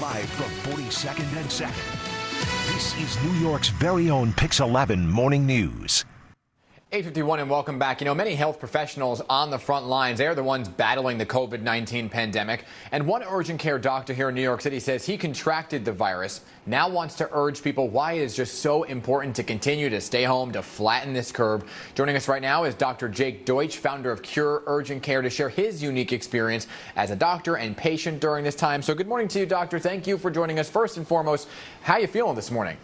Live from 42nd and 2nd. This is New York's very own PIX 11 Morning News. 8:51 and welcome back. You know, many health professionals on the front lines, they're the ones battling the COVID-19 pandemic. And one urgent care doctor here in New York City says he contracted the virus, now wants to urge people why it is just so important to continue to stay home to flatten this curve. Joining us right now is DrJakeDeutsch, founder of Cure Urgent Care, to share his unique experience as a doctor and patient during this time. So good morning to you, doctor. Thank you for joining us. First and foremost, how are you feeling this morning?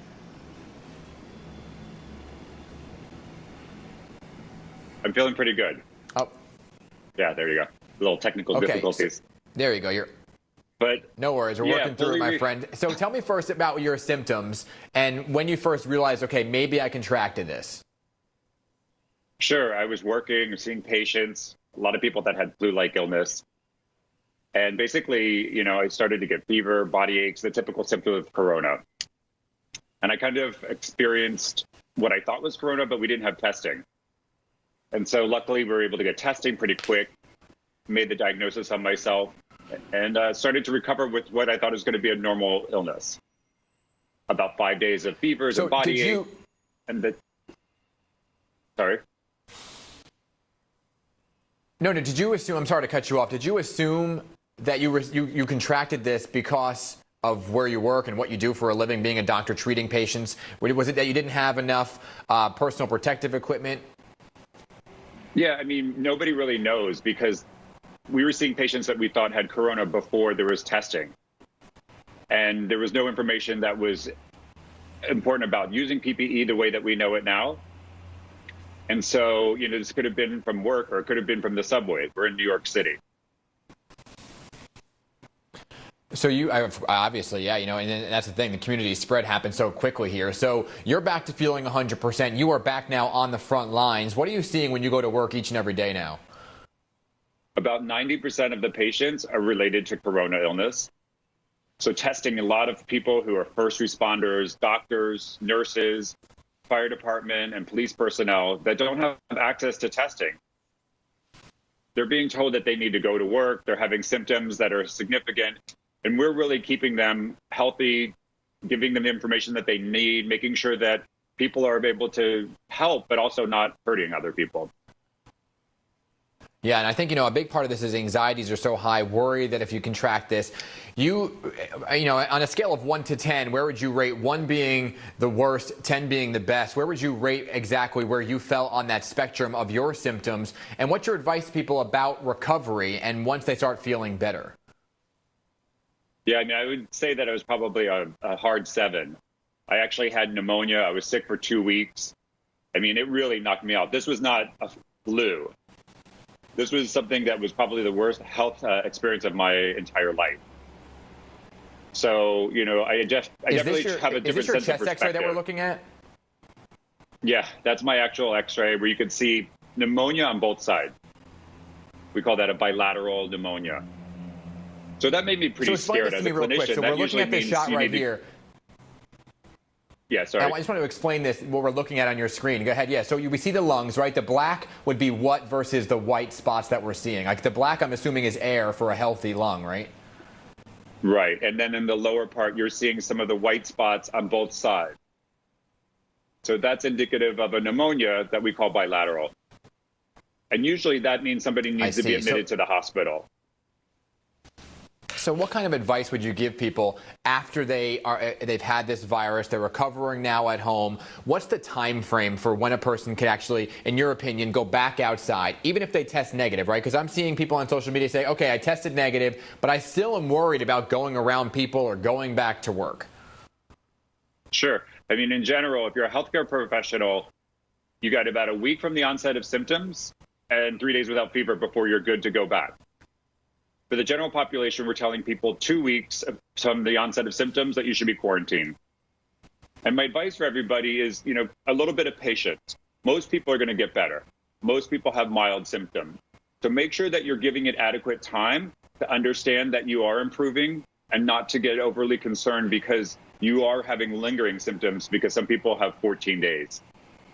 I'm feeling pretty good. Oh. Yeah, there you go. A little technical difficulties. So, there you go. But no worries. We're working through it, my friend. So tell me first about your symptoms and when you first realized, okay, maybe I contracted this. Sure. I was working, seeing patients, a lot of people that had flu-like illness. And basically, you know, I started to get fever, body aches, the typical symptoms of corona. And I kind of experienced what I thought was corona, but we didn't have testing. And so luckily we were able to get testing pretty quick, made the diagnosis on myself, and started to recover with what I thought was going to be a normal illness. About 5 days of fevers and body ache. Sorry? No, did you assume, I'm sorry to cut you off, did you assume that you contracted this because of where you work and what you do for a living, being a doctor treating patients? Was it that you didn't have enough personal protective equipment? Yeah, I mean, nobody really knows because we were seeing patients that we thought had corona before there was testing. And there was no information that was important about using PPE the way that we know it now. And so, you know, this could have been from work or it could have been from the subway. We're in New York City. So you obviously, yeah, you know, and that's the thing. The community spread happened so quickly here. So you're back to feeling 100%. You are back now on the front lines. What are you seeing when you go to work each and every day now? About 90% of the patients are related to corona illness. So testing a lot of people who are first responders, doctors, nurses, fire department, and police personnel that don't have access to testing. They're being told that they need to go to work. They're having symptoms that are significant. And we're really keeping them healthy, giving them the information that they need, making sure that people are able to help, but also not hurting other people. Yeah, and I think, you know, a big part of this is anxieties are so high, worry that if you contract this, you know, on a scale of 1 to 10, where would you rate 1 being the worst, 10 being the best? Where would you rate exactly where you fell on that spectrum of your symptoms? And what's your advice to people about recovery and once they start feeling better? Yeah, I mean, I would say that I was probably a hard 7. I actually had pneumonia. I was sick for 2 weeks. I mean, it really knocked me out. This was not a flu. This was something that was probably the worst health experience of my entire life. So, you know, I definitely have a different sense of perspective. Is this your chest X-ray that we're looking at? Yeah, that's my actual X-ray where you can see pneumonia on both sides. We call that a bilateral pneumonia. So that made me pretty scared as a clinician. So we're looking at this shot right here. Yeah, sorry. I just want to explain this, what we're looking at on your screen. Go ahead. Yeah, so we see the lungs, right? The black would be what versus the white spots that we're seeing? Like the black, I'm assuming, is air for a healthy lung, right? Right. And then in the lower part, you're seeing some of the white spots on both sides. So that's indicative of a pneumonia that we call bilateral. And usually that means somebody needs to be admitted to the hospital. So what kind of advice would you give people after they've had this virus, they're recovering now at home? What's the time frame for when a person could actually, in your opinion, go back outside, even if they test negative, right? Because I'm seeing people on social media say, okay, I tested negative, but I still am worried about going around people or going back to work. Sure. I mean, in general, if you're a healthcare professional, you got about a week from the onset of symptoms and 3 days without fever before you're good to go back. For the general population, we're telling people 2 weeks from the onset of symptoms that you should be quarantined. And my advice for everybody is, you know, a little bit of patience. Most people are going to get better. Most people have mild symptoms. So make sure that you're giving it adequate time to understand that you are improving and not to get overly concerned because you are having lingering symptoms because some people have 14 days.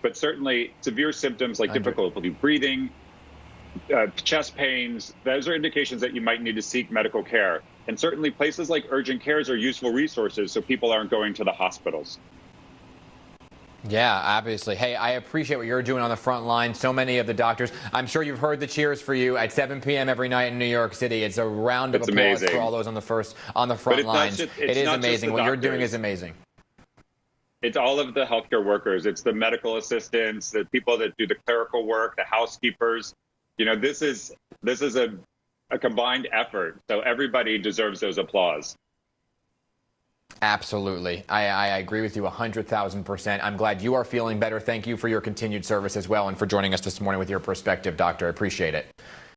But certainly severe symptoms like difficulty breathing, chest pains, those are indications that you might need to seek medical care. And certainly places like urgent cares are useful resources so people aren't going to the hospitals. Yeah, obviously. Hey, I appreciate what you're doing on the front line. So many of the doctors. I'm sure you've heard the cheers for you at 7 p.m. every night in New York City. It's a round of applause amazing. For all those on the front lines. It is amazing. What you're doing is amazing. It's all of the healthcare workers. It's the medical assistants, the people that do the clerical work, the housekeepers. You know, this is a combined effort. So everybody deserves those applause. Absolutely. I agree with you 100,000%. I'm glad you are feeling better. Thank you for your continued service as well and for joining us this morning with your perspective, Doctor. I appreciate it.